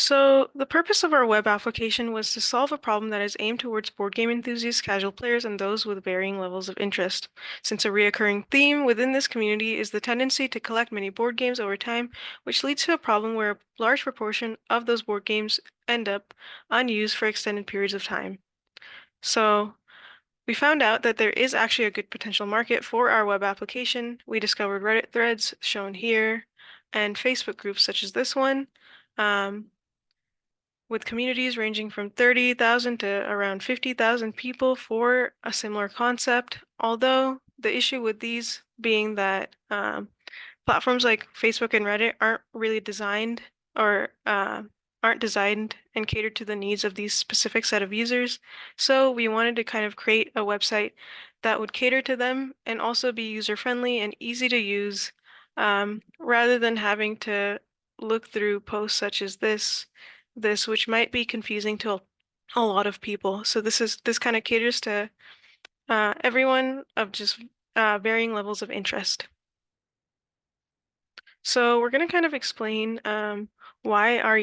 So, the purpose of our web application was to solve a problem that is aimed towards board game enthusiasts, casual players, and those with varying levels of interest. Since a reoccurring theme within this community is the tendency to collect many board games over time, which leads to a problem where a large proportion of those board games end up unused for extended periods of time. So, we found out that there is actually a good potential market for our web application. We discovered Reddit threads shown here and Facebook groups such as this one. Um, with communities ranging from 30,000 to around 50,000 people for a similar concept. Although the issue with these being that platforms like Facebook and Reddit aren't really designed or aren't designed and catered to the needs of these specific set of users. So we wanted to kind of create a website that would cater to them and also be user-friendly and easy to use, rather than having to look through posts such as this, which might be confusing to a lot of people. So this kind of caters to everyone of just varying levels of interest. So we're going to kind of explain why our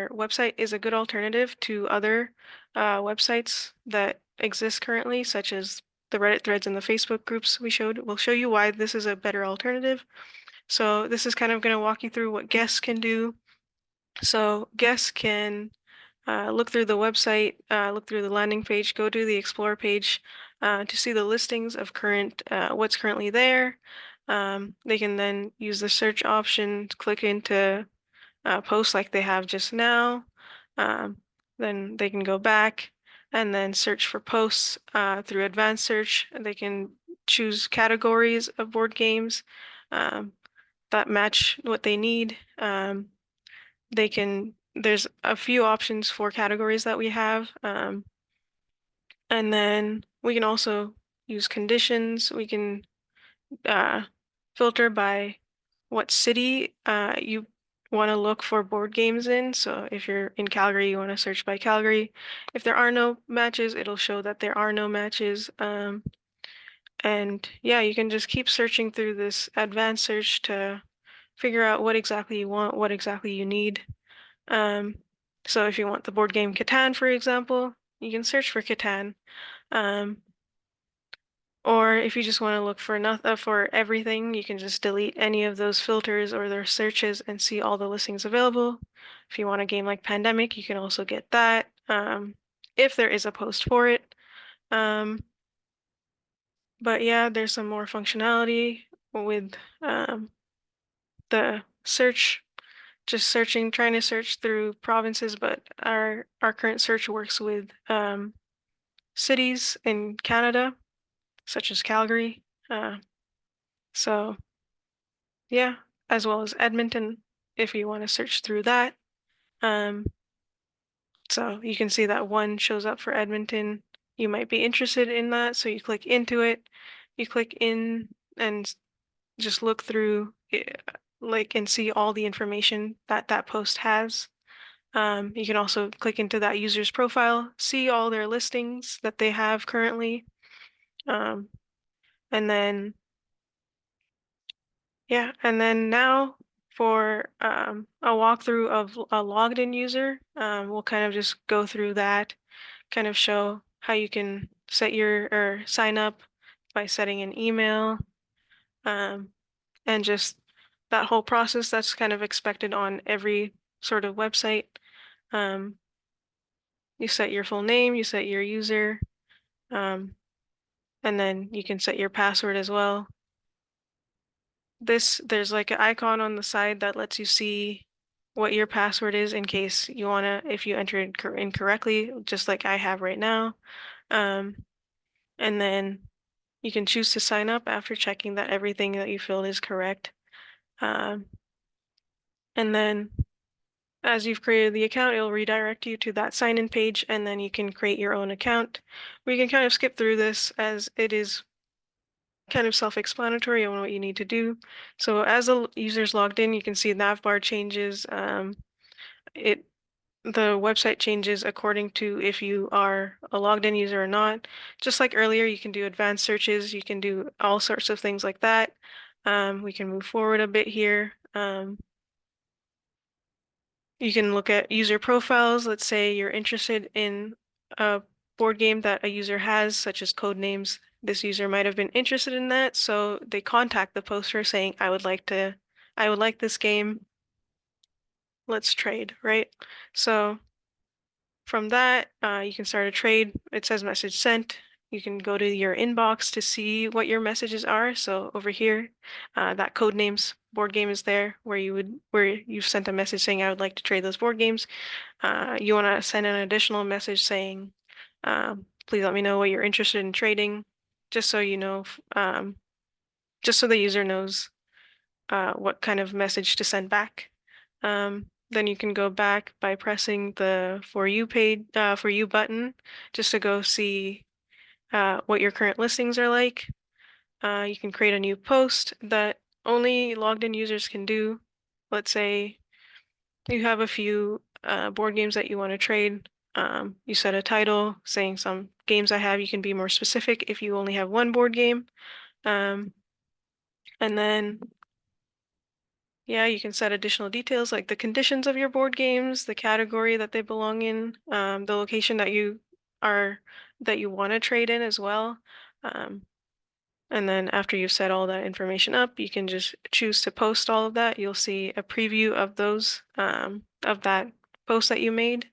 website is a good alternative to other websites that exist currently, such as the Reddit threads and the Facebook groups we showed. We'll show you why this is a better alternative. So this is kind of going to walk you through what guests can do. So guests can look through the website, look through the landing page, go to the Explore page to see the listings of what's currently there. They can then use the search option, click into posts like they have just now. Um, then they can go back and then search for posts through advanced search. They can choose categories of board games that match what they need. There's a few options for categories that we have. And then we can also use conditions. We can uh, filter by what city you want to look for board games in. So if you're in Calgary, you want to search by Calgary. If there are no matches, it'll show that there are no matches. And yeah, you can just keep searching through this advanced search to figure out what exactly you want, what exactly you need. Um, so if you want the board game Catan, for example, you can search for Catan. Um, or if you just want to look for for everything, you can just delete any of those filters or their searches and see all the listings available. If you want a game like Pandemic, you can also get that, if there is a post for it. Um, but yeah, there's some more functionality with the search, just searching, trying to search through provinces, but our current search works with cities in Canada, such as Calgary. Uh, so yeah, as well as Edmonton, if you want to search through that. Um, so you can see that one shows up for Edmonton. You might be interested in that, so you click into it. You click in and just look through it, like, and see all the information that that post has. You can also click into that user's profile, see all their listings that they have currently. Um, and then, yeah, and then now for a walkthrough of a logged in user, we'll kind of just go through that, kind of show how you can set your or sign up by setting an email, um, and just that whole process that's kind of expected on every sort of website. Um, you set your full name, you set your user, um, and then you can set your password as well. There's like an icon on the side that lets you see what your password is in case you wanna, if you enter it incorrectly, just like I have right now. Um, and then you can choose to sign up after checking that everything that you filled is correct. Um, and then as you've created the account, it'll redirect you to that sign-in page, and then you can create your own account. We can kind of skip through this as it is kind of self-explanatory on what you need to do. So as the user's logged in, you can see navbar changes. It the website changes according to if you are a logged in user or not. Just like earlier, you can do advanced searches, you can do all sorts of things like that. We can move forward a bit here. You can look at user profiles. Let's say you're interested in a board game that a user has, such as code names. This user might have been interested in that, so they contact the poster saying, I would like this game. Let's trade, right? So from that, you can start a trade. It says message sent. You can go to your inbox to see what your messages are. So over here, that code names board game is there where you've sent a message saying I would like to trade those board games. You want to send an additional message saying, please let me know what you're interested in trading, just so you know, just so the user knows what kind of message to send back. Then you can go back by pressing the For You button just to go see what your current listings are like. You can create a new post that only logged in users can do. Let's say you have a few board games that you want to trade. You set a title saying some games I have. You can be more specific if you only have one board game. Um, and then Yeah, you can set additional details like the conditions of your board games, the category that they belong in, the location are that you want to trade in as well. Um, and then after you've set all that information up, you can just choose to post all of that. You'll see a preview of of that post that you made.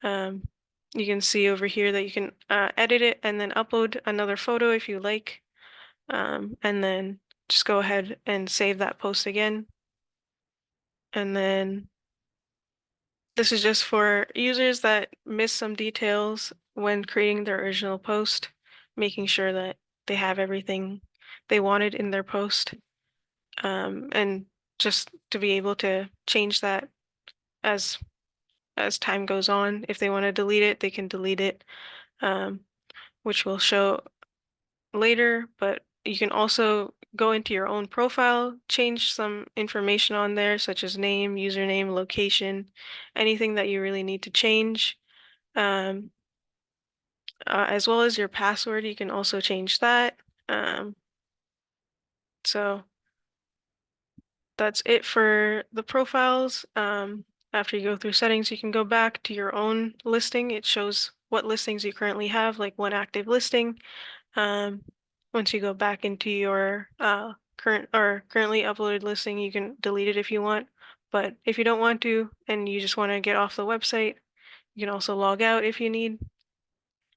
Um, you can see over here that you can edit it and then upload another photo if you like. And then just go ahead and save that post again. And then this is just for users that miss some details when creating their original post, making sure that they have everything they wanted in their post, and just to be able to change that as as time goes on. If they want to delete it, they can delete it, um, which will show later, but you can also go into your own profile, change some information on there, such as name, username, location, anything that you really need to change. Um, as well as your password, you can also change that. Um, so that's it for the profiles. After you go through settings, you can go back to your own listing. It shows what listings you currently have, like one active listing. Um, Once you go back into your currently uploaded listing, you can delete it if you want. But if you don't want to and you just want to get off the website, you can also log out if you need.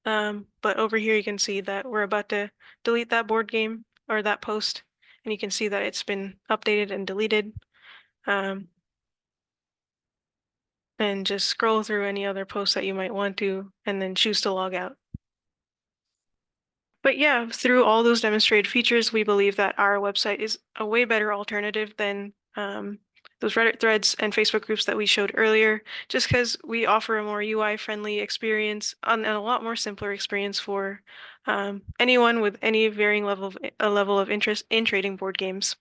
But over here you can see that we're about to delete that board game or that post, and you can see that it's been updated and deleted. Um, and just scroll through any other posts that you might want to, and then choose to log out. But yeah, through all those demonstrated features, we believe that our website is a way better alternative than those Reddit threads and Facebook groups that we showed earlier, just because we offer a more UI-friendly experience and a lot more simpler experience for anyone with any varying level of interest in trading board games.